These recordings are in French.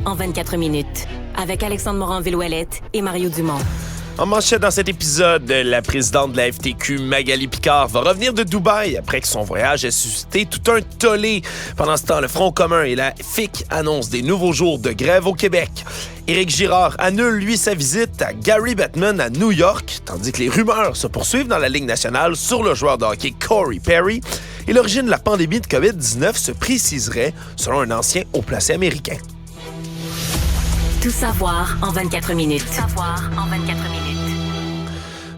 en 24 minutes. Avec Alexandre Morin-Villouellette et Mario Dumont. En manchette dans cet épisode, la présidente de la FTQ, Magali Picard, va revenir de Dubaï après que son voyage ait suscité tout un tollé. Pendant ce temps, le Front commun et la FIC annoncent des nouveaux jours de grève au Québec. Éric Girard annule, lui, sa visite à Gary Bettman à New York, tandis que les rumeurs se poursuivent dans la Ligue nationale sur le joueur de hockey Corey Perry. Et l'origine de la pandémie de COVID-19 se préciserait selon un ancien haut placé américain. Tout savoir en 24 minutes.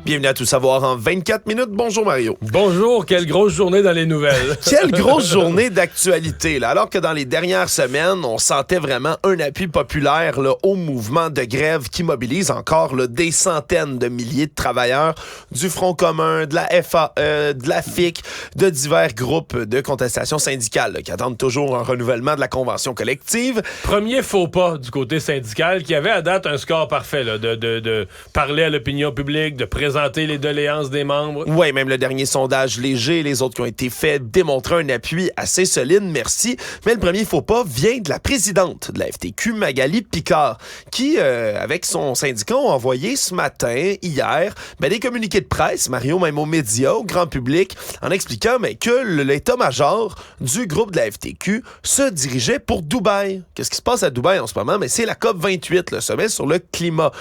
Bienvenue à Tout savoir en 24 minutes. Bonjour Mario. Bonjour, quelle grosse journée dans les nouvelles. Quelle grosse journée d'actualité, là. Alors que dans les dernières semaines, on sentait vraiment un appui populaire là, au mouvement de grève qui mobilise encore là, des centaines de milliers de travailleurs du Front commun, de la FAE, de la FIC, de divers groupes de contestation syndicale là, qui attendent toujours un renouvellement de la convention collective. Premier faux pas du côté syndical qui avait à date un score parfait là, de parler à l'opinion publique, de présenter les doléances des membres. Oui, même le dernier sondage léger, les autres qui ont été faits, démontraient un appui assez solide, merci. Mais le premier faux pas vient de la présidente de la FTQ, Magali Picard, qui, avec son syndicat, ont envoyé ce matin, hier, des communiqués de presse, Mario, même aux médias, au grand public, en expliquant que l'état-major du groupe de la FTQ se dirigeait pour Dubaï. Qu'est-ce qui se passe à Dubaï en ce moment? C'est la COP28, le sommet sur le climat.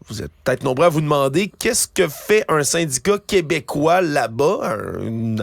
Vous êtes peut-être nombreux à vous demander qu'est-ce que fait un syndicat québécois là-bas,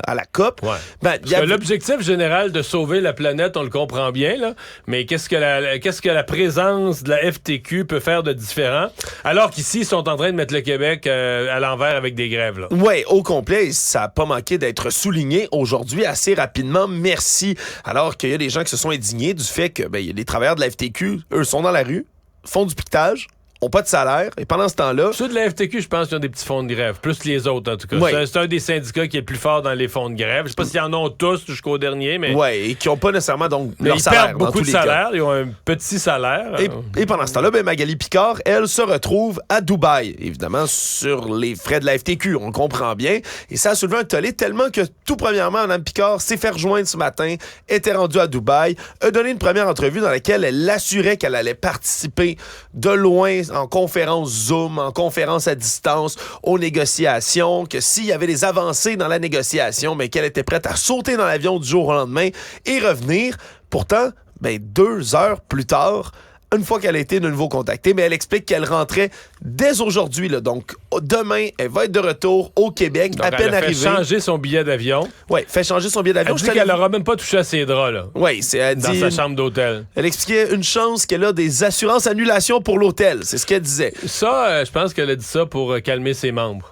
à la COP. Ouais. Parce que l'objectif général de sauver la planète, on le comprend bien, là, mais qu'est-ce que la présence de la FTQ peut faire de différent, alors qu'ici, ils sont en train de mettre le Québec à l'envers avec des grèves. Oui, au complet, ça n'a pas manqué d'être souligné aujourd'hui assez rapidement, merci. Alors qu'il y a des gens qui se sont indignés du fait que y a des travailleurs de la FTQ, eux, sont dans la rue, font du piquetage, n'ont pas de salaire, et pendant ce temps-là... Ceux de la FTQ, je pense qu'ils ont des petits fonds de grève, plus les autres, en tout cas. Oui. C'est un des syndicats qui est le plus fort dans les fonds de grève. Je sais pas s'ils en ont tous jusqu'au dernier, mais... Oui, et qui n'ont pas nécessairement donc leur ils salaire. perdent beaucoup de salaire, ils ont un petit salaire. Et pendant ce temps-là, Magali Picard, elle, se retrouve à Dubaï, évidemment, sur les frais de la FTQ, on le comprend bien, et ça a soulevé un tollé tellement que, tout premièrement, Mme Picard s'est fait rejoindre ce matin, était rendue à Dubaï, a donné une première entrevue dans laquelle elle assurait qu'elle allait participer de loin en conférence Zoom, en conférence à distance, aux négociations, que s'il y avait des avancées dans la négociation, qu'elle était prête à sauter dans l'avion du jour au lendemain et revenir. Pourtant, 2 heures plus tard, une fois qu'elle a été de nouveau contactée, elle explique qu'elle rentrait dès aujourd'hui. Là, donc, demain, elle va être de retour au Québec, donc, à peine arrivée. Elle fait changer son billet d'avion. Oui, fait changer son billet d'avion. Elle dit qu'elle n'aura même pas touché à ses draps, là. Oui, elle dit... Dans sa chambre d'hôtel. Elle expliquait une chance qu'elle a des assurances annulation pour l'hôtel. C'est ce qu'elle disait. Ça, je pense qu'elle a dit ça pour calmer ses membres.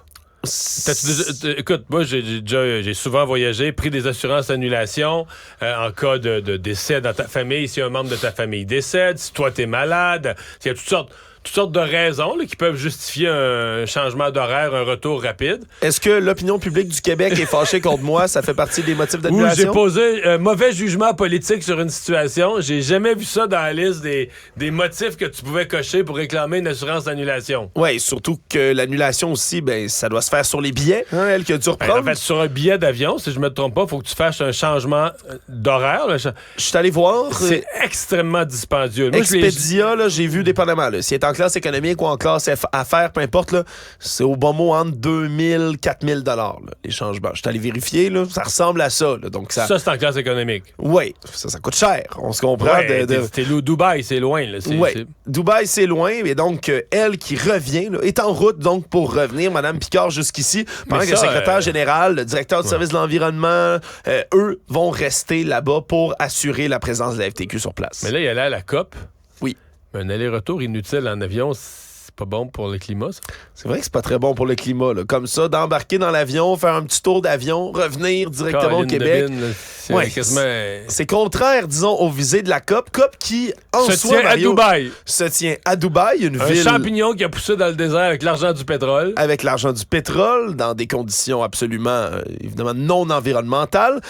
Écoute, moi, j'ai souvent voyagé, pris des assurances annulation en cas de décès dans ta famille, si un membre de ta famille décède, si toi t'es malade, il y a toutes sortes de raisons là, qui peuvent justifier un changement d'horaire, un retour rapide. Est-ce que l'opinion publique du Québec est fâchée contre moi? Ça fait partie des motifs d'annulation? Oui, j'ai posé un mauvais jugement politique sur une situation. J'ai jamais vu ça dans la liste des motifs que tu pouvais cocher pour réclamer une assurance d'annulation. Oui, surtout que l'annulation aussi, ça doit se faire sur les billets, elle qui a dû reprendre. En fait, sur un billet d'avion, si je me trompe pas, il faut que tu fasses un changement d'horaire. Là. Je suis allé voir. C'est extrêmement dispendieux. Moi, Expedia, là, j'ai vu dépendamment. Là, si elle est en classe économique ou en classe affaires, peu importe, là, c'est au bon mot entre 2000 4000 $ les changements. Je suis allé vérifier, là, ça ressemble à ça. Là, donc ça c'est en classe économique. Oui, ça coûte cher. On se comprend. Ouais, Dubaï, c'est loin. Là. Dubaï, c'est loin. Et donc, elle qui revient, là, est en route donc pour revenir, Mme Picard, jusqu'ici, pendant que le secrétaire général, le directeur du service de l'environnement, eux vont rester là-bas pour assurer la présence de la FTQ sur place. Mais là, il y a là la COP. Oui. Un aller-retour inutile en avion, c'est pas bon pour le climat, ça? C'est vrai que c'est pas très bon pour le climat. Là. Comme ça, d'embarquer dans l'avion, faire un petit tour d'avion, revenir directement au Québec. C'est contraire, disons, aux visées de la COP. COP qui, en se soi, tient à Dubaï. Se tient à Dubaï, une ville... Un champignon qui a poussé dans le désert avec l'argent du pétrole. Avec l'argent du pétrole, dans des conditions absolument, évidemment, non environnementales.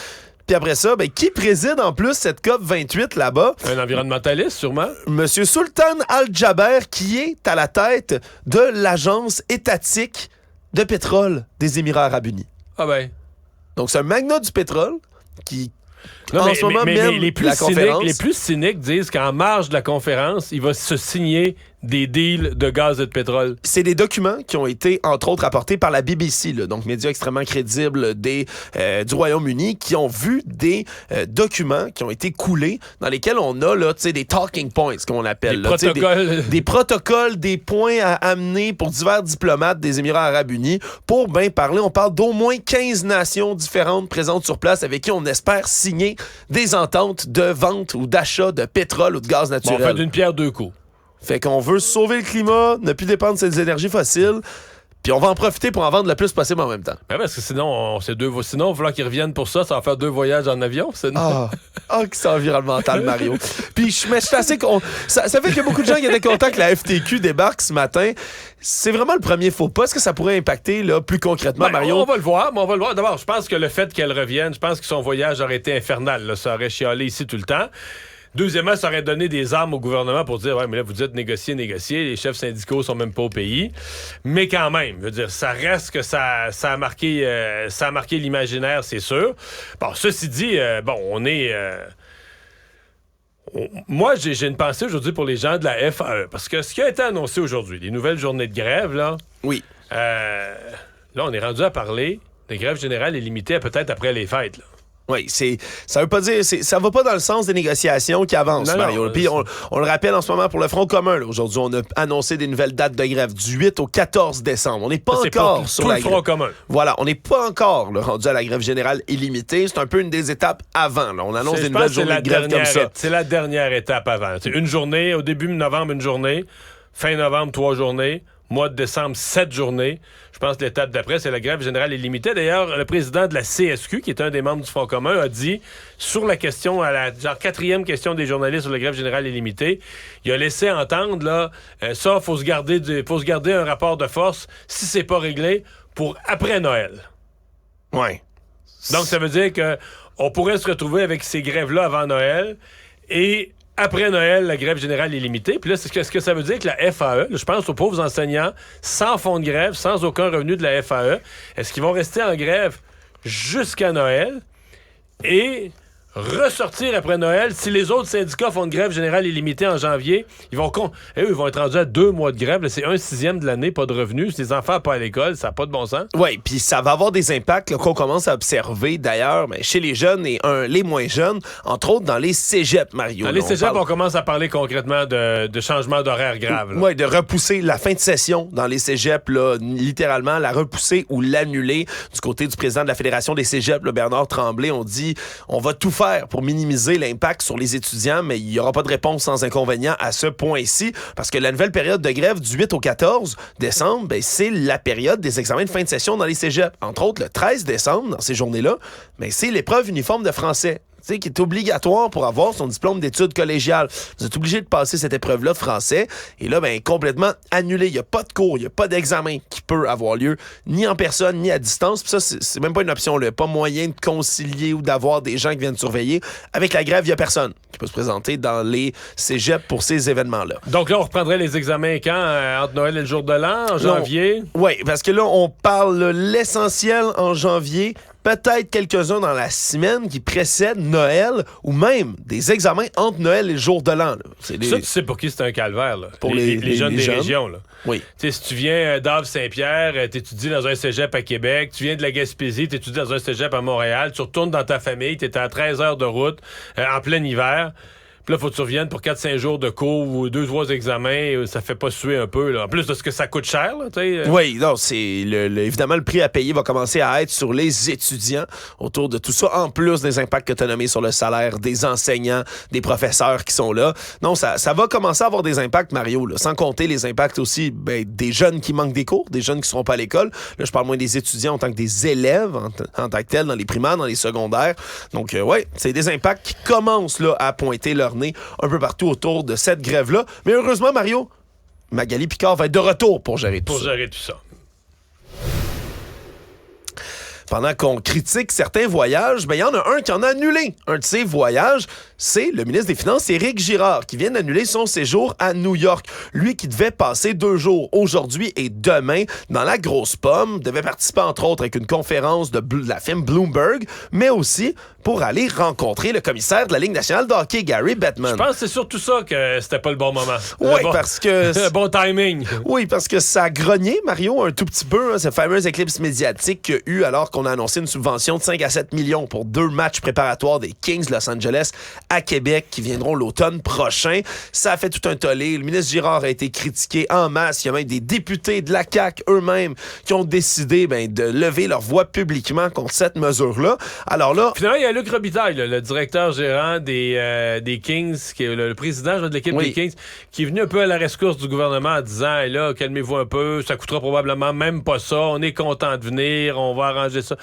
Puis après ça, qui préside en plus cette COP28 là-bas? Un environnementaliste, sûrement. Monsieur Sultan Al-Jaber, qui est à la tête de l'agence étatique de pétrole des Émirats arabes unis. Ah ben. Donc, c'est un magnat du pétrole qui Non, en ce moment même, les plus la conférence... Les plus cyniques disent qu'en marge de la conférence, il va se signer des deals de gaz et de pétrole. C'est des documents qui ont été, entre autres, apportés par la BBC, là, donc média extrêmement crédible du Royaume-Uni, qui ont vu des documents qui ont été coulés, dans lesquels on a là, des talking points, comme on appelle. Des protocoles. Des protocoles, des points à amener pour divers diplomates des Émirats arabes unis pour bien parler. On parle d'au moins 15 nations différentes présentes sur place avec qui on espère signer des ententes de vente ou d'achat de pétrole ou de gaz naturel. Bon, on fait d'une pierre deux coups. Fait qu'on veut sauver le climat, ne plus dépendre de ces énergies fossiles, puis on va en profiter pour en vendre le plus possible en même temps. Ben parce que sinon, il va falloir qu'ils reviennent pour ça. Ça va faire 2 voyages en avion. Que c'est environnemental, Mario. Puis je suis assez... Ça fait qu'il y a beaucoup de gens qui étaient contents que la FTQ débarque ce matin. C'est vraiment le premier faux pas. Est-ce que ça pourrait impacter là, plus concrètement, Mario? On va le voir. D'abord, je pense que le fait qu'elle revienne, je pense que son voyage aurait été infernal. Là. Ça aurait chialé ici tout le temps. Deuxièmement, ça aurait donné des armes au gouvernement pour dire, ouais, mais là, vous dites négocier. Les chefs syndicaux sont même pas au pays. Mais quand même, je veux dire, ça reste que ça a marqué l'imaginaire, c'est sûr. Bon, ceci dit, on est... Moi, j'ai une pensée aujourd'hui pour les gens de la FAE. Parce que ce qui a été annoncé aujourd'hui, les nouvelles journées de grève, là... Oui. Là, on est rendu à parler des grèves générales et limitées à peut-être après les fêtes, là. Oui, ça veut pas dire... Ça va pas dans le sens des négociations qui avancent, Mario. Puis on le rappelle en ce moment pour le Front commun. Là. Aujourd'hui, on a annoncé des nouvelles dates de grève du 8 au 14 décembre. On n'est pas encore sur la grève. Front commun. Voilà, on n'est pas encore rendu à la grève générale illimitée. C'est un peu une des étapes avant. Là. On annonce des nouvelles journées de grève comme ça. C'est la dernière étape avant. C'est une journée, au début de novembre, une journée. Fin novembre, 3 journées. Mois de décembre, 7 journées. Je pense que l'étape d'après, c'est la grève générale illimitée. D'ailleurs, le président de la CSQ, qui est un des membres du Front commun, a dit, sur la question, à la 4e question des journalistes sur la grève générale illimitée, il a laissé entendre, là, ça, faut se garder un rapport de force, si c'est pas réglé, pour après Noël. Ouais. Donc, ça veut dire qu'on pourrait se retrouver avec ces grèves-là avant Noël, et... Après Noël, la grève générale est limitée. Puis là, est-ce que ça veut dire que la FAE, je pense aux pauvres enseignants, sans fonds de grève, sans aucun revenu de la FAE, est-ce qu'ils vont rester en grève jusqu'à Noël et ressortir après Noël? Si les autres syndicats font une grève générale illimitée en janvier, ils vont être rendus à 2 mois de grève. Là, c'est 1/6 de l'année, pas de revenus. Si les enfants pas à l'école, ça n'a pas de bon sens. Oui, puis ça va avoir des impacts là, qu'on commence à observer d'ailleurs chez les jeunes et les moins jeunes, entre autres dans les cégeps, Mario. Dans les cégeps, on commence à parler concrètement de changement d'horaire grave. Oui, de repousser la fin de session dans les cégeps, là, littéralement, la repousser ou l'annuler. Du côté du président de la Fédération des cégeps, là, Bernard Tremblay, on dit on va tout faire pour minimiser l'impact sur les étudiants, mais il n'y aura pas de réponse sans inconvénient à ce point-ci, parce que la nouvelle période de grève du 8 au 14 décembre, c'est la période des examens de fin de session dans les cégeps. Entre autres, le 13 décembre, dans ces journées-là, c'est l'épreuve uniforme de français. Qui est obligatoire pour avoir son diplôme d'études collégiales. Vous êtes obligé de passer cette épreuve-là de français. Et là, complètement annulé. Il n'y a pas de cours, il n'y a pas d'examen qui peut avoir lieu, ni en personne, ni à distance. Puis ça, c'est même pas une option. Il n'y a pas moyen de concilier ou d'avoir des gens qui viennent surveiller. Avec la grève, il n'y a personne qui peut se présenter dans les cégeps pour ces événements-là. Donc là, on reprendrait les examens quand? Entre Noël et le jour de l'an, en janvier? Oui, parce que là, on parle l'essentiel en janvier. Peut-être quelques-uns dans la semaine qui précède Noël ou même des examens entre Noël et le jour de l'an. Ça, tu sais pour qui c'est un calvaire, là. Pour les jeunes des régions, là. Oui. Tu sais, si tu viens d'Ave-Saint-Pierre, t'étudies dans un cégep à Québec, tu viens de la Gaspésie, t'étudies dans un cégep à Montréal, tu retournes dans ta famille, t'es à 13 heures de route en plein hiver. Puis là, faut que tu reviennes pour 4-5 jours de cours ou 2-3 examens. Ça fait pas suer un peu, là. En plus de ce que ça coûte cher, là, tu sais. Oui, non, c'est... évidemment, le prix à payer va commencer à être sur les étudiants autour de tout ça, en plus des impacts que tu as nommés sur le salaire des enseignants, des professeurs qui sont là. Non, ça va commencer à avoir des impacts, Mario, là, sans compter les impacts aussi des jeunes qui manquent des cours, des jeunes qui seront pas à l'école. Là, je parle moins des étudiants en tant que des élèves, en tant que tels, dans les primaires, dans les secondaires. Donc, c'est des impacts qui commencent là, à pointer leur nez un peu partout autour de cette grève-là. Mais heureusement, Mario, Magali Picard va être de retour pour gérer tout ça. Pendant qu'on critique certains voyages, il y en a un qui en a annulé un de ses voyages. c'est le ministre des Finances, Éric Girard, qui vient d'annuler son séjour à New York. Lui qui devait passer 2 jours, aujourd'hui et demain, dans la grosse pomme, devait participer entre autres avec une conférence de la firme Bloomberg, mais aussi pour aller rencontrer le commissaire de la Ligue nationale de hockey, Gary Bettman. Je pense que c'est surtout ça que c'était pas le bon moment. Oui, parce que... Le bon timing. Oui, parce que ça a grogné, Mario, un tout petit peu, cette fameuse éclipse médiatique qu'il y a eu alors qu'on a annoncé une subvention de 5 à 7 millions pour 2 matchs préparatoires des Kings de Los Angeles à Québec qui viendront l'automne prochain. Ça a fait tout un tollé. Le ministre Girard a été critiqué en masse. Il y a même des députés de la CAQ eux-mêmes qui ont décidé de lever leur voix publiquement contre cette mesure-là. Alors là... Finalement, il y a Luc Robitaille, le directeur gérant des Kings, qui est le président de l'équipe des Kings, qui est venu un peu à la rescousse du gouvernement en disant hey, là, calmez-vous un peu, ça coûtera probablement même pas ça, on est content de venir, on va arranger ça.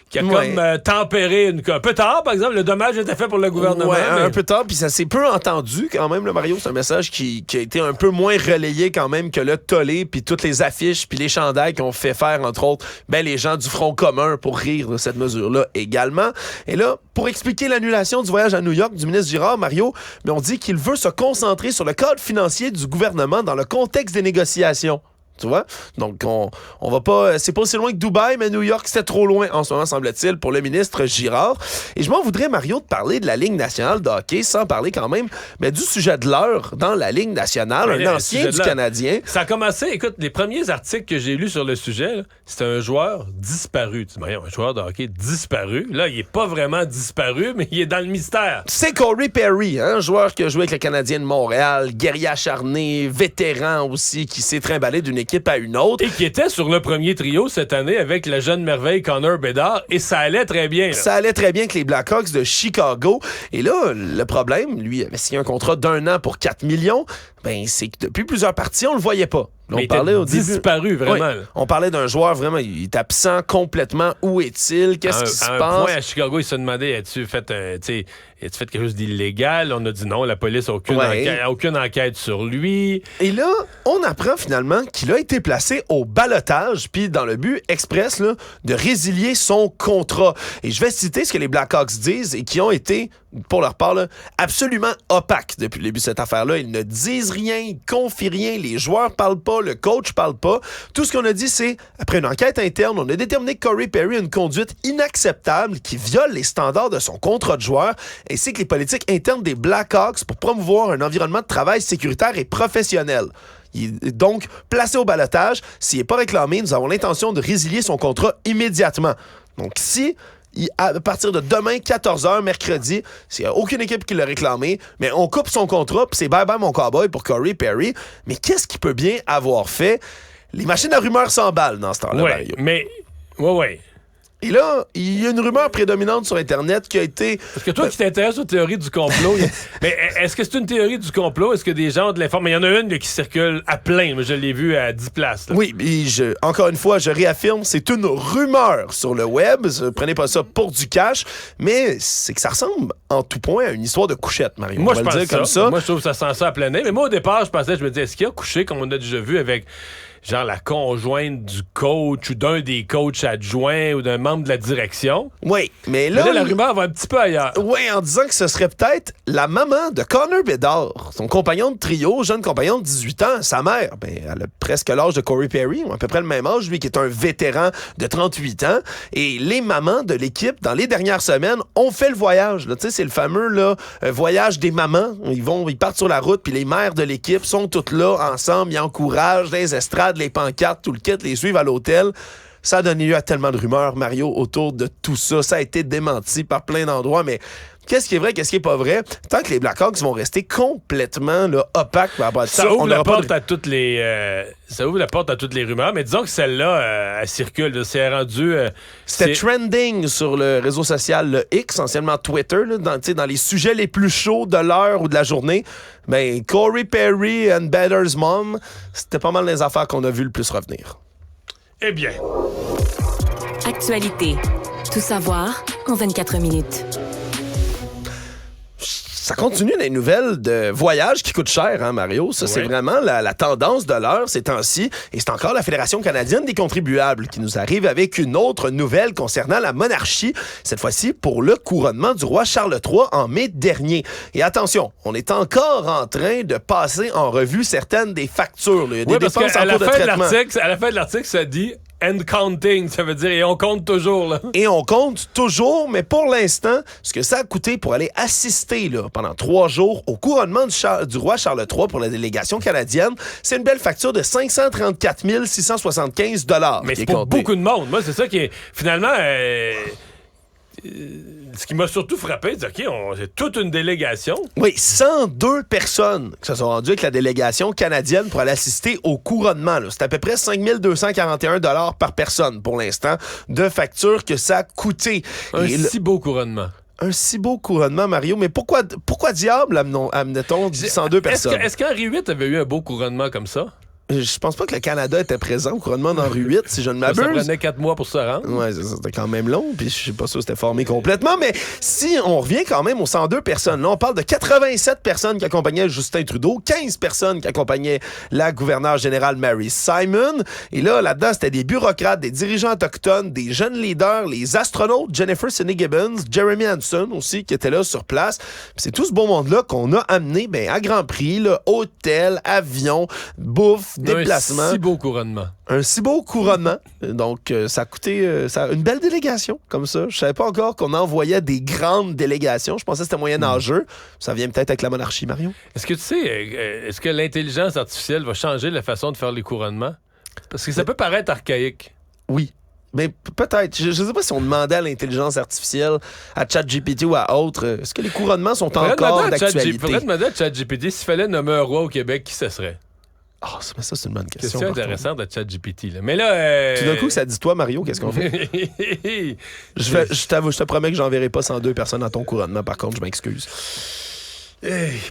Qui a comme tempéré un peu tard, par exemple, le dommage était fait pour le gouvernement. Ouais, mais... un peu tard, puis ça s'est peu entendu quand même, le Mario. C'est un message qui a été un peu moins relayé quand même que le tollé, puis toutes les affiches, puis les chandails qu'on fait faire, entre autres, les gens du Front commun pour rire de cette mesure-là également. Et là, pour expliquer l'annulation du voyage à New York du ministre Girard, Mario, on dit qu'il veut se concentrer sur le cadre financier du gouvernement dans le contexte des négociations. Tu vois? Donc, on va pas... C'est pas aussi loin que Dubaï, mais New York, c'était trop loin en ce moment, semble-t-il, pour le ministre Girard. Et je m'en voudrais, Mario, de parler de la Ligue nationale de hockey sans parler quand même du sujet de l'heure dans la Ligue nationale, un ancien du Canadien. Ça a commencé... Écoute, les premiers articles que j'ai lus sur le sujet, c'était un joueur disparu. Tu dis, un joueur de hockey disparu. Là, il est pas vraiment disparu, mais il est dans le mystère. C'est Corey Perry, un joueur qui a joué avec le Canadien de Montréal, guerrier acharné, vétéran aussi, qui s'est trimballé d'une équipe à une autre. Et qui était sur le premier trio cette année avec la jeune merveille Connor Bedard, et ça allait très bien. Là. Ça allait très bien avec les Blackhawks de Chicago. Et là, le problème, lui, avait signé un contrat d'1 an pour 4 millions. C'est que depuis plusieurs parties, on le voyait pas. Là, mais on parlait au disparu, vraiment. Oui, on parlait d'un joueur vraiment, il est absent complètement. Où est-il? Qu'est-ce qui se passe? À un point, à Chicago, il se demandait, as-tu fait quelque chose d'illégal? On a dit non, la police n'a aucune enquête sur lui. Et là, on apprend finalement qu'il a été placé au ballottage, puis dans le but express là, de résilier son contrat. Et je vais citer ce que les Blackhawks disent et qui ont été, pour leur part, là, absolument opaques depuis le début de cette affaire-là. Ils ne disent rien, ils confient rien, les joueurs parlent pas, le coach parle pas. Tout ce qu'on a dit, c'est, après une enquête interne, on a déterminé que Corey Perry a une conduite inacceptable qui viole les standards de son contrat de joueur, ainsi que les politiques internes des Blackhawks pour promouvoir un environnement de travail sécuritaire et professionnel. Il est donc placé au ballottage. S'il n'est pas réclamé, nous avons l'intention de résilier son contrat immédiatement. Donc, si... à partir de demain, 14h, mercredi, s'il n'y a aucune équipe qui l'a réclamé, mais on coupe son contrat, puis c'est bye-bye mon cowboy pour Corey Perry. Mais qu'est-ce qu'il peut bien avoir fait? Les machines à rumeurs s'emballent dans ce temps-là, Mario. Mais... Ouais. Et là, il y a une rumeur prédominante sur Internet qui a été... Parce que toi qui t'intéresses aux théories du complot, mais est-ce que c'est une théorie du complot? Est-ce que des gens ont de l'information? Mais il y en a une là, qui circule à plein. Moi, je l'ai vu à 10 places. Là. Oui, encore une fois, je réaffirme, c'est une rumeur sur le web. Prenez pas ça pour du cash, mais c'est que ça ressemble en tout point à une histoire de couchette, Mario. Moi, je pense ça. Comme ça. Moi, je trouve que ça sent ça à plein nez. Mais moi, au départ, je me disais, est-ce qu'il y a couché, comme on a déjà vu, avec... genre la conjointe du coach ou d'un des coachs adjoints ou d'un membre de la direction. Oui, mais là la rumeur va un petit peu ailleurs. Oui, en disant que ce serait peut-être la maman de Connor Bedard, son compagnon de trio, jeune compagnon de 18 ans, sa mère. Elle a presque l'âge de Corey Perry, à peu près le même âge, lui qui est un vétéran de 38 ans. Et les mamans de l'équipe, dans les dernières semaines, ont fait le voyage. Tu sais, c'est le fameux là, voyage des mamans. Ils partent sur la route, puis les mères de l'équipe sont toutes là, ensemble, ils encouragent les estrades, les pancartes, tout le kit, les suivent à l'hôtel. Ça a donné lieu à tellement de rumeurs, Mario, autour de tout ça. Ça a été démenti par plein d'endroits, mais qu'est-ce qui est vrai, qu'est-ce qui est pas vrai? Tant que les Blackhawks vont rester complètement là, opaques par rapport à ça, ouvre la porte à toutes les... ça ouvre la porte à toutes les rumeurs, mais disons que celle-là, elle circule. C'est rendu... C'était trending sur le réseau social le X, anciennement Twitter, là, dans les sujets les plus chauds de l'heure ou de la journée. Corey Perry and Better's Mom, c'était pas mal les affaires qu'on a vu le plus revenir. Eh bien. Actualité. Tout savoir en 24 minutes. Ça continue les nouvelles de voyages qui coûtent cher, hein, Mario? Ça, c'est vraiment la tendance de l'heure ces temps-ci. Et c'est encore la Fédération canadienne des contribuables qui nous arrive avec une autre nouvelle concernant la monarchie, cette fois-ci pour le couronnement du roi Charles III en mai dernier. Et attention, on est encore en train de passer en revue certaines des factures. Là. Il y a des dépenses en cours de traitement. À la fin de l'article, ça dit and counting, ça veut dire et on compte toujours. Là. Et on compte toujours, mais pour l'instant, ce que ça a coûté pour aller assister là, pendant 3 jours au couronnement du roi Charles III pour la délégation canadienne, c'est une belle facture de 534 675 $. Mais c'est pour beaucoup de monde. Moi, c'est ça qui est finalement... ce qui m'a surtout frappé, c'est c'est toute une délégation. Oui, 102 personnes qui se sont rendues avec la délégation canadienne pour aller assister au couronnement. Là. C'est à peu près 5 241 $ par personne pour l'instant de facture que ça a coûté. Si beau couronnement. Un si beau couronnement, Mario. Mais pourquoi diable amenait-on 102 personnes? Est-ce qu'Henri VIII avait eu un beau couronnement comme ça? Je pense pas que le Canada était présent au couronnement d'Henri VIII, si je ne m'abuse. Ça prenait 4 mois pour se rendre. Ouais, c'était quand même long, puis je sais pas sûr que c'était formé complètement, mais si on revient quand même aux 102 personnes, là, on parle de 87 personnes qui accompagnaient Justin Trudeau, 15 personnes qui accompagnaient la gouverneure générale Mary Simon, et là-dedans, c'était des bureaucrates, des dirigeants autochtones, des jeunes leaders, les astronautes, Jennifer Sidney Gibbons, Jeremy Hanson aussi, qui étaient là sur place. Puis c'est tout ce beau monde-là qu'on a amené à grand prix, là, hôtel, avion, bouffe, déplacement. Un si beau couronnement. Un si beau couronnement. Donc, ça a coûté une belle délégation, comme ça. Je savais pas encore qu'on envoyait des grandes délégations. Je pensais que c'était moyenâgeux. Ça vient peut-être avec la monarchie, Mario. Est-ce que tu sais, est-ce que l'intelligence artificielle va changer la façon de faire les couronnements? Parce que ça peut paraître archaïque. Oui. Mais peut-être. Je ne sais pas si on demandait à l'intelligence artificielle, à ChatGPT ou à autre, est-ce que les couronnements sont encore d'actualité? Il faudrait demander à ChatGPT s'il fallait nommer un roi au Québec, qui ce serait? Ah, ça, c'est une bonne question. C'est intéressant de ChatGPT. Mais là... Tout d'un coup, ça dit toi, Mario, qu'est-ce qu'on fait? Je te promets que j'enverrai pas 102 personnes dans ton couronnement, par contre, je m'excuse.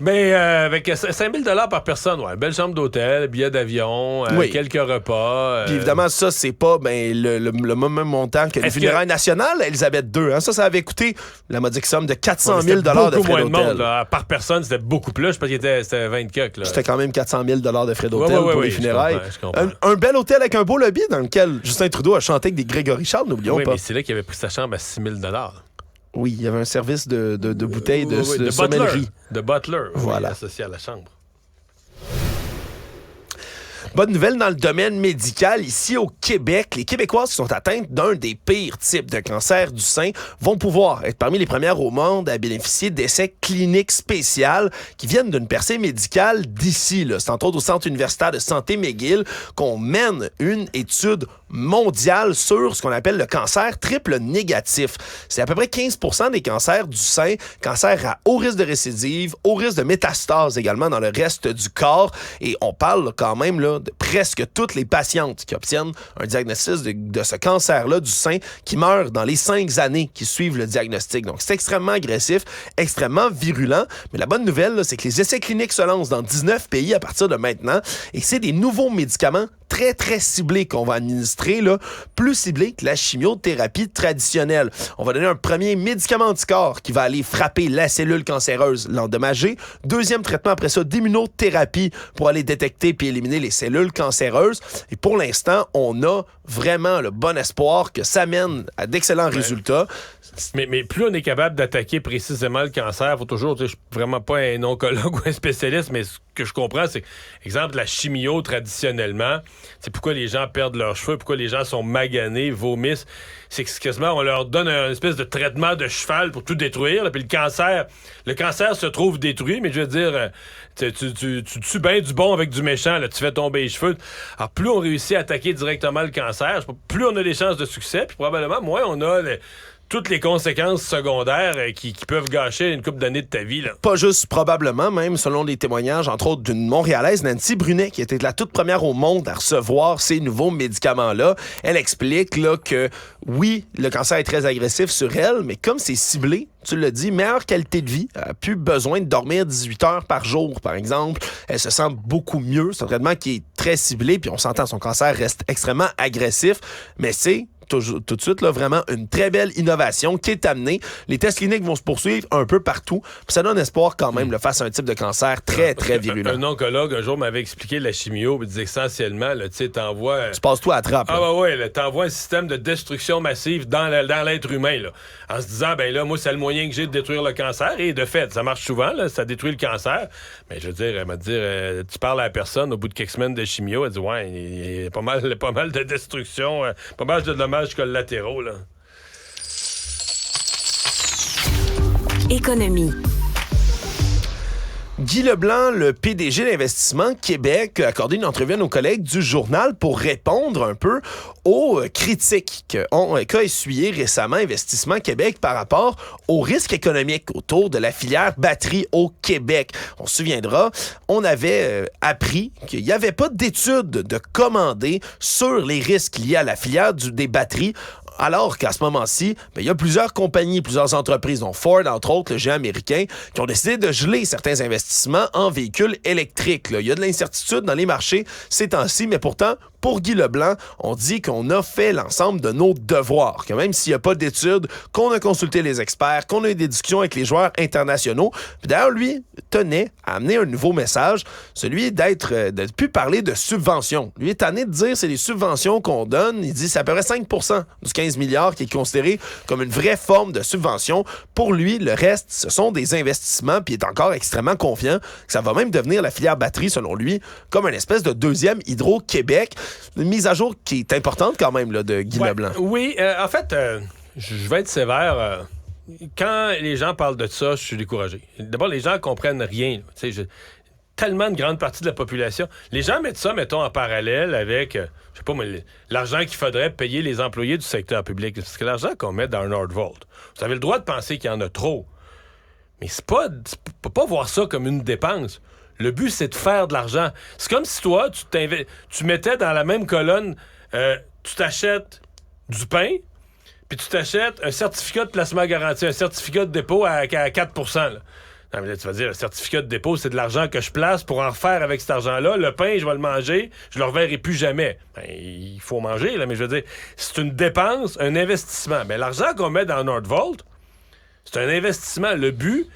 Mais avec 5 000 $ par personne, belle chambre d'hôtel, billet d'avion, quelques repas. Puis évidemment, ça, c'est pas le même montant que les funérailles nationales, Elisabeth II. Hein? Ça avait coûté la modique somme de 400 000 $ de frais d'hôtel. Beaucoup moins de monde. Là. Par personne, c'était beaucoup plus. Je pense qu'il c'était 20 coques. C'était quand même 400 000 $ de frais d'hôtel pour les funérailles. Je comprends. Un bel hôtel avec un beau lobby dans lequel Justin Trudeau a chanté avec des Grégory Charles, n'oublions pas. Oui, mais c'est là qu'il avait pris sa chambre à 6 000 $. Oui, il y avait un service de bouteilles de sommellerie. De butler, voilà. Associé à la chambre. Bonne nouvelle dans le domaine médical. Ici au Québec, les Québécoises qui sont atteintes d'un des pires types de cancer du sein vont pouvoir être parmi les premières au monde à bénéficier d'essais cliniques spéciaux qui viennent d'une percée médicale d'ici. C'est entre autres au Centre universitaire de santé McGill qu'on mène une étude mondiale sur ce qu'on appelle le cancer triple négatif. C'est à peu près 15 % des cancers du sein, cancers à haut risque de récidive, haut risque de métastase également dans le reste du corps. Et on parle quand même là, de presque toutes les patientes qui obtiennent un diagnostic de ce cancer-là du sein qui meurent dans les 5 années qui suivent le diagnostic. Donc, c'est extrêmement agressif, extrêmement virulent. Mais la bonne nouvelle, là, c'est que les essais cliniques se lancent dans 19 pays à partir de maintenant et c'est des nouveaux médicaments très, très ciblés qu'on va administrer, là, plus ciblés que la chimiothérapie traditionnelle. On va donner un premier médicament anticorps qui va aller frapper la cellule cancéreuse, l'endommager. Deuxième traitement après ça, d'immunothérapie pour aller détecter puis éliminer les cellules cancéreuses. Et pour l'instant, on a vraiment le bon espoir que ça mène à d'excellents résultats. Mais plus on est capable d'attaquer précisément le cancer, faut toujours, je suis vraiment pas un oncologue ou un spécialiste, mais ce que je comprends, c'est, exemple, la chimio, traditionnellement, c'est pourquoi les gens perdent leurs cheveux, pourquoi les gens sont maganés, vomissent. C'est que quasiment, on leur donne une espèce de traitement de cheval pour tout détruire, là, puis le cancer se trouve détruit, mais je veux dire, tu tues bien du bon avec du méchant, là, tu fais tomber les cheveux. Alors, plus on réussit à attaquer directement le cancer, plus on a des chances de succès, puis probablement, moins on a toutes les conséquences secondaires qui peuvent gâcher une couple d'années de ta vie. Là. Pas juste probablement, même selon les témoignages, entre autres d'une Montréalaise, Nancy Brunet, qui était la toute première au monde à recevoir ces nouveaux médicaments-là. Elle explique là, que oui, le cancer est très agressif sur elle, mais comme c'est ciblé, tu l'as dit, meilleure qualité de vie. Elle n'a plus besoin de dormir 18 heures par jour, par exemple. Elle se sent beaucoup mieux. C'est un traitement qui est très ciblé, puis on s'entend, son cancer reste extrêmement agressif, mais c'est tout de suite, là, vraiment une très belle innovation qui est amenée. Les tests cliniques vont se poursuivre un peu partout. Puis ça donne espoir quand même face à un type de cancer très, très virulent. Un oncologue, un jour, m'avait expliqué la chimio, il disait essentiellement, tu sais, t'envoies... Tu passes tout à la trappe. Ah ouais, t'envoies un système de destruction massive dans l'être humain, là, en se disant, ben là, moi, c'est le moyen que j'ai de détruire le cancer. Et de fait, ça marche souvent, là, ça détruit le cancer. Mais je veux dire, elle m'a dit, tu parles à la personne au bout de quelques semaines de chimio, elle dit, ouais, il y a pas mal de destruction, pas mal de dommages collatéraux, là. Économie. Guy Leblanc, le PDG d'Investissement Québec, a accordé une entrevue à nos collègues du journal pour répondre un peu aux critiques qu'a essuyé récemment Investissement Québec par rapport aux risques économiques autour de la filière batterie au Québec. On se souviendra, on avait appris qu'il n'y avait pas d'études de commandées sur les risques liés à la filière des batteries. Alors qu'à ce moment-ci, il y a plusieurs compagnies, plusieurs entreprises, dont Ford, entre autres, le géant américain, qui ont décidé de geler certains investissements en véhicules électriques. Là. Il y a de l'incertitude dans les marchés ces temps-ci, mais pourtant, pour Guy Leblanc, on dit qu'on a fait l'ensemble de nos devoirs, que même s'il n'y a pas d'études, qu'on a consulté les experts, qu'on a eu des discussions avec les joueurs internationaux. Puis d'ailleurs, lui tenait à amener un nouveau message, celui de plus parler de subventions. Lui est tanné de dire c'est les subventions qu'on donne. Il dit c'est à peu près 5% du 15 milliards qui est considéré comme une vraie forme de subvention. Pour lui, le reste, ce sont des investissements, puis il est encore extrêmement confiant que ça va même devenir la filière batterie, selon lui, comme une espèce de deuxième Hydro-Québec. Une mise à jour qui est importante quand même là, de Guy Leblanc. Oui, en fait, je vais être sévère. Quand les gens parlent de ça, je suis découragé. D'abord, les gens comprennent rien. Tellement de grande partie de la population. Les gens mettent ça, mettons, en parallèle avec, je sais pas, mais l'argent qu'il faudrait payer les employés du secteur public. Parce que l'argent qu'on met dans Nordvolt, vous avez le droit de penser qu'il y en a trop. Mais tu peux pas voir ça comme une dépense. Le but, c'est de faire de l'argent. C'est comme si toi, tu mettais dans la même colonne, tu t'achètes du pain, puis tu t'achètes un certificat de placement garanti, un certificat de dépôt à 4 %. Là. Non, mais là, tu vas dire, le certificat de dépôt, c'est de l'argent que je place pour en refaire avec cet argent-là. Le pain, je vais le manger, je le reverrai plus jamais. Ben, il faut manger, là, mais je veux dire, c'est une dépense, un investissement. Ben, l'argent qu'on met dans Nordvolt, c'est un investissement. Le but,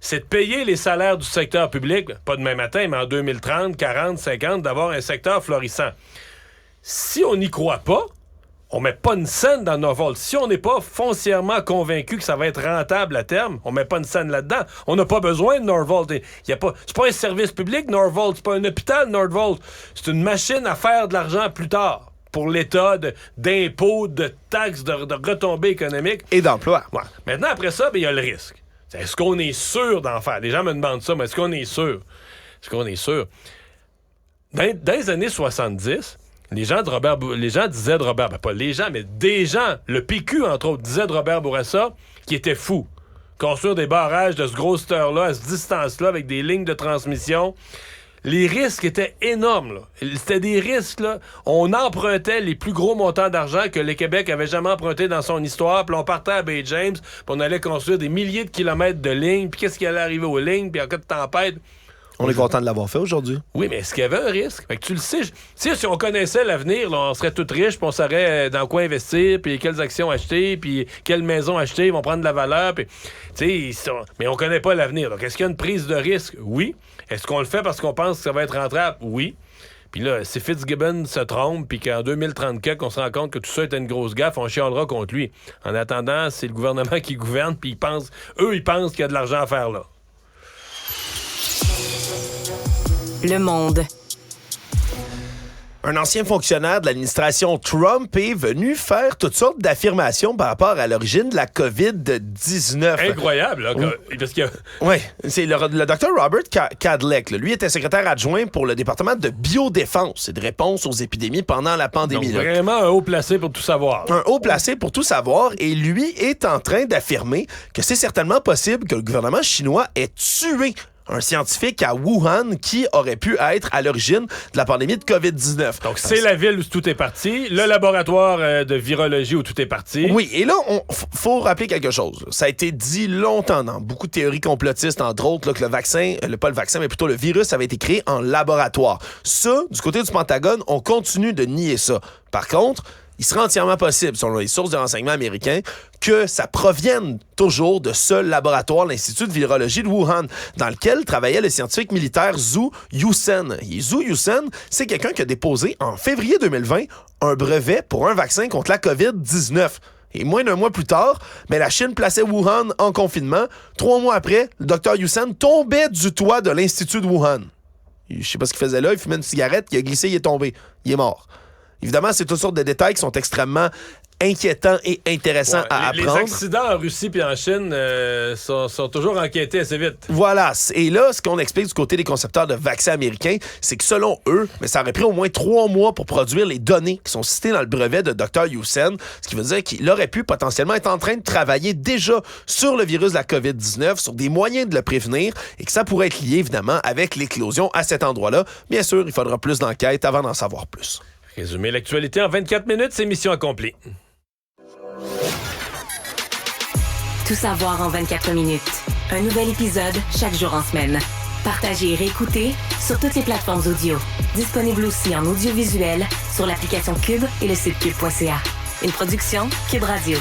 c'est de payer les salaires du secteur public, pas demain matin, mais en 2030, 40, 50, d'avoir un secteur florissant. Si on n'y croit pas, on met pas une scène dans Nordvolt. Si on n'est pas foncièrement convaincu que ça va être rentable à terme, on met pas une scène là-dedans. On n'a pas besoin de Nordvolt. C'est pas un service public, Nordvolt. C'est pas un hôpital, Nordvolt. C'est une machine à faire de l'argent plus tard pour l'État, d'impôts, de taxes, de retombées économiques. Et d'emplois. Ouais. Maintenant, après ça, il y a le risque. Est-ce qu'on est sûr d'en faire? Les gens me demandent ça, mais est-ce qu'on est sûr? Est-ce qu'on est sûr? Dans les années 70, les gens disaient de Robert, pas les gens, mais des gens, le PQ, entre autres, disaient de Robert Bourassa qu'il était fou. Construire des barrages de ce grosseur-là, à cette distance-là, avec des lignes de transmission. Les risques étaient énormes, là. C'était des risques, là. On empruntait les plus gros montants d'argent que le Québec avait jamais emprunté dans son histoire, puis on partait à Bay James, puis on allait construire des milliers de kilomètres de lignes, puis qu'est-ce qui allait arriver aux lignes, puis en cas de tempête... On est content de l'avoir fait aujourd'hui. Oui, mais est-ce qu'il y avait un risque? Fait que tu le sais. Si on connaissait l'avenir, là, on serait tous riches, puis on saurait dans quoi investir, puis quelles actions acheter, puis quelles maisons acheter, vont prendre de la valeur. Puis, mais on connaît pas l'avenir. Donc, est-ce qu'il y a une prise de risque? Oui. Est-ce qu'on le fait parce qu'on pense que ça va être rentable? Oui. Puis là, si Fitzgibbon se trompe, puis qu'en 2034, on se rend compte que tout ça était une grosse gaffe, on chialera contre lui. En attendant, c'est le gouvernement qui gouverne, puis ils pensent qu'il y a de l'argent à faire là. Le Monde. Un ancien fonctionnaire de l'administration Trump est venu faire toutes sortes d'affirmations par rapport à l'origine de la COVID-19. Incroyable, là, parce que... Oui, c'est le docteur Robert Kadlec. Lui était secrétaire adjoint pour le département de biodéfense et de réponse aux épidémies pendant la pandémie. Donc, vraiment un haut placé pour tout savoir. Un haut placé pour tout savoir, et lui est en train d'affirmer que c'est certainement possible que le gouvernement chinois ait tué un scientifique à Wuhan qui aurait pu être à l'origine de la pandémie de COVID-19. Donc, c'est la ville où tout est parti, le laboratoire de virologie où tout est parti. Oui, et là, faut rappeler quelque chose. Ça a été dit longtemps dans beaucoup de théories complotistes, entre autres, là, que le vaccin, pas le vaccin, mais plutôt le virus avait été créé en laboratoire. Ça, du côté du Pentagone, on continue de nier ça. Par contre, il serait entièrement possible, selon les sources de renseignement américains, que ça provienne toujours de ce laboratoire, l'Institut de virologie de Wuhan, dans lequel travaillait le scientifique militaire Zhu Yusen. Et Zhu Yusen, c'est quelqu'un qui a déposé en février 2020 un brevet pour un vaccin contre la COVID-19. Et moins d'un mois plus tard, la Chine plaçait Wuhan en confinement. 3 mois après, le docteur Yusen tombait du toit de l'Institut de Wuhan. Je sais pas ce qu'il faisait là, il fumait une cigarette, il a glissé, il est tombé. Il est mort. Évidemment, c'est toutes sortes de détails qui sont extrêmement inquiétants et intéressants à apprendre. Les accidents en Russie et en Chine sont toujours enquêtés assez vite. Voilà. Et là, ce qu'on explique du côté des concepteurs de vaccins américains, c'est que selon eux, ça aurait pris au moins 3 mois pour produire les données qui sont citées dans le brevet de Dr. Yusen, ce qui veut dire qu'il aurait pu potentiellement être en train de travailler déjà sur le virus de la COVID-19, sur des moyens de le prévenir, et que ça pourrait être lié, évidemment, avec l'éclosion à cet endroit-là. Bien sûr, il faudra plus d'enquêtes avant d'en savoir plus. Résumer l'actualité en 24 minutes, c'est mission accomplie. Tout savoir en 24 minutes. Un nouvel épisode chaque jour en semaine. Partagez et réécoutez sur toutes les plateformes audio. Disponible aussi en audiovisuel sur l'application Cube et le site cube.ca. Une production Cube Radio.